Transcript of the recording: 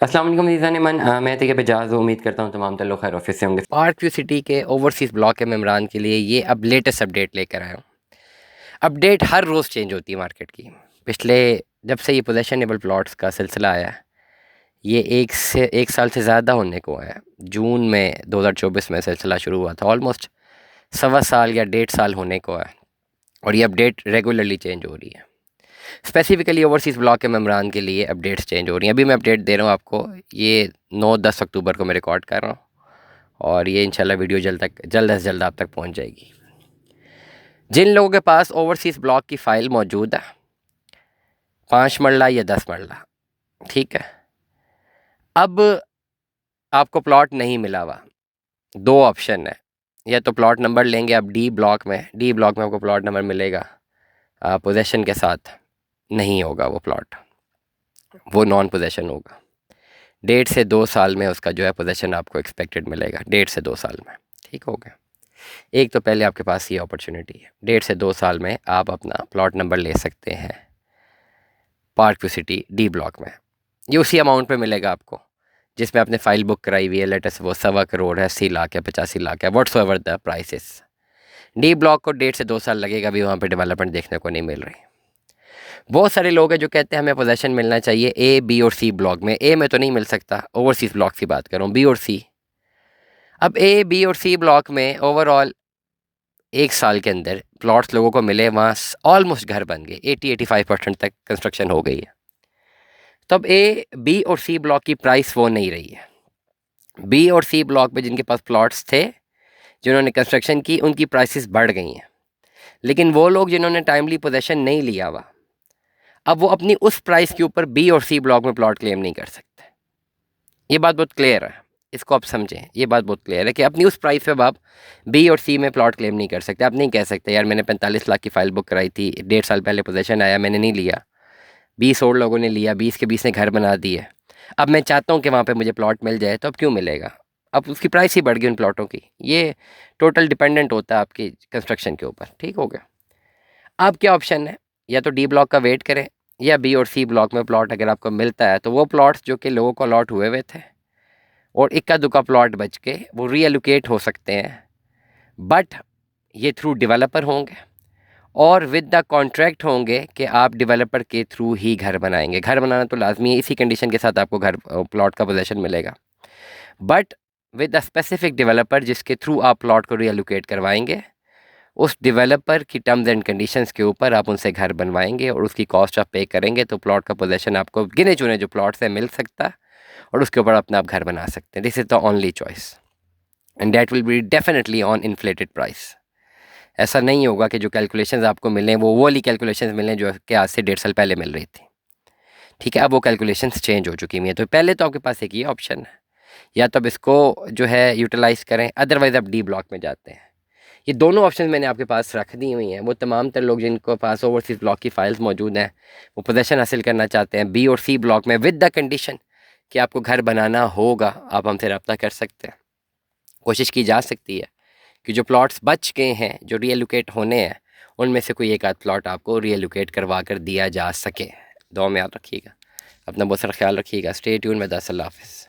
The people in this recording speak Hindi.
अस्सलाम वालेकुम ज़ीज़ान मन मैं तैयब एजाज़ उम्मीद करता हूँ तमाम लोग खैर ऑफिस से होंगे। पार्क व्यू सिटी के ओवरसीज़ ब्लॉक के मेम्बरान के लिए ये अब लेटेस्ट अपडेट लेकर आया हूँ। अपडेट हर रोज़ चेंज होती है मार्केट की। पिछले जब से ये पोजेशनेबल प्लॉट्स का सिलसिला आया है, ये एक साल से ज़्यादा होने को है। जून में 2024 में सिलसिला शुरू हुआ था, ऑलमोस्ट सवा साल या 1.5 साल होने को है और ये अपडेट रेगुलरली चेंज हो रही है। स्पेसिफिकली ओवरसीज़ ब्लॉक के मेम्बरान के लिए अपडेट्स चेंज हो रही हैं। अभी मैं अपडेट दे रहा हूँ आपको, ये 9-10 अक्टूबर को मैं रिकॉर्ड कर रहा हूँ और ये इंशाल्लाह वीडियो जल्द से जल्द आप तक पहुँच जाएगी। जिन लोगों के पास ओवरसीज़ ब्लॉक की फ़ाइल मौजूद है, 5 मरला या 10 मरला, ठीक है, अब आपको प्लॉट नहीं मिला हुआ, 2 ऑप्शन है। या तो प्लॉट नंबर लेंगे आप डी ब्लॉक में आपको प्लॉट नंबर मिलेगा पोजेसन के साथ, नहीं होगा वो प्लॉट, वो नॉन पोजेसन होगा। 1.5 से 2 साल में उसका जो है पोजेसन आपको एक्सपेक्टेड मिलेगा, 1.5 से 2 साल में, ठीक हो गया। एक तो पहले आपके पास ये अपॉर्चुनिटी है, 1.5 से 2 साल में आप अपना प्लॉट नंबर ले सकते हैं park view city D block में। ये उसी अमाउंट पे मिलेगा आपको जिसमें आपने फ़ाइल बुक कराई हुई है, लेटेस्ट वो 1.25 करोड़ है, 80 लाख है, 85 लाख है, what's ever the prices. D block को 1.5 से 2 साल लगेगा, अभी वहाँ पे डेवलपमेंट देखने को नहीं मिल रही। बहुत सारे लोग हैं जो कहते हैं हमें पोजेसन मिलना चाहिए ए, बी और सी ब्लॉक में। ए में तो नहीं मिल सकता, ओवरसीज़ ब्लॉक की बात कर रहा हूँ, बी और सी। अब ए, बी और सी ब्लॉक में ओवरऑल 1 साल के अंदर प्लॉट्स लोगों को मिले, वहाँ ऑलमोस्ट घर बन गए, 80-85% तक कंस्ट्रक्शन हो गई है। तब ए, बी और सी ब्लॉक की प्राइस वो नहीं रही है। बी और सी ब्लॉक में जिनके पास प्लॉट्स थे, जिन्होंने कंस्ट्रक्शन की, उनकी प्राइसेस बढ़ गई हैं। लेकिन वो लोग जिन्होंने टाइमली पोजेसन नहीं लिया हुआ, अब वो अपनी उस प्राइस के ऊपर बी और सी ब्लॉक में प्लॉट क्लेम नहीं कर सकते। ये बात बहुत क्लियर है, इसको आप समझें। ये बात बहुत क्लियर है कि अपनी उस प्राइस पे आप बी और सी में प्लॉट क्लेम नहीं कर सकते। आप नहीं कह सकते यार मैंने 45 लाख की फ़ाइल बुक कराई थी, 1.5 साल पहले पोजेसन आया, मैंने नहीं लिया, 20 और लोगों ने लिया, 20 के 20 ने घर बना दिए, अब मैं चाहता हूँ कि वहाँ पे मुझे प्लॉट मिल जाए, तो अब क्यों मिलेगा? अब उसकी प्राइस ही बढ़ गई उन प्लॉटों की। ये टोटल डिपेंडेंट होता है आपकी कंस्ट्रक्शन के ऊपर, ठीक हो गया। अब क्या ऑप्शन है, या तो डी ब्लॉक का वेट करें, या बी और सी ब्लॉक में प्लॉट अगर आपको मिलता है तो वो प्लॉट्स जो कि लोगों को अलॉट हुए हुए थे और इक्का दुक्का प्लॉट बच के वो रीएलोकेट हो सकते हैं, बट ये थ्रू डेवलपर होंगे और विद द कॉन्ट्रैक्ट होंगे कि आप डेवलपर के थ्रू ही घर बनाएंगे। घर बनाना तो लाजमी है, इसी कंडीशन के साथ आपको घर प्लॉट का पोजेसन मिलेगा, but with the specific developer जिसके थ्रू आप प्लॉट को रीएलोकेट करवाएंगे, उस डेवलपर की टर्म्स एंड कंडीशंस के ऊपर आप उनसे घर बनवाएंगे और उसकी कॉस्ट आप पे करेंगे, तो प्लॉट का पोजेसन आपको गिने चुने जो प्लॉट से मिल सकता है और उसके ऊपर अपना आप घर बना सकते हैं। This is the only choice and that will be definitely on inflated price. ऐसा नहीं होगा कि जो कैलकुलेशंस आपको मिलें वो वाली कैलकुलेशंस मिलें जो कि आज से 1.5 साल पहले मिल रही थी, ठीक है। अब वो कैलकुलेशंस चेंज हो चुकी हुई हैं। तो पहले तो आपके पास एक ये ऑप्शन है, या तो अब इसको जो है यूटिलाइज़ करें, अदरवाइज़ आप डी ब्लॉक में जाते हैं। ये दोनों ऑप्शन मैंने आपके पास रख दी हुई हैं। वो तमाम तर लोग जिनको पास ओवरसीज़ ब्लॉक की फ़ाइल्स मौजूद हैं, वो पोजेसन हासिल करना चाहते हैं बी और सी ब्लॉक में विद द कंडीशन कि आपको घर बनाना होगा, आप हमसे रब्ता कर सकते हैं। कोशिश की जा सकती है कि जो प्लॉट्स बच गए हैं, जो रीएलोकेट होने हैं, उनमें से कोई एक आध प्लॉट आपको रीएलोकेट करवा कर दिया जा सके। दुआ में याद रखिएगा, अपना बहुत सारा ख्याल रखिएगा। स्टे ट्यून में। अल्लाह हाफ़िज़।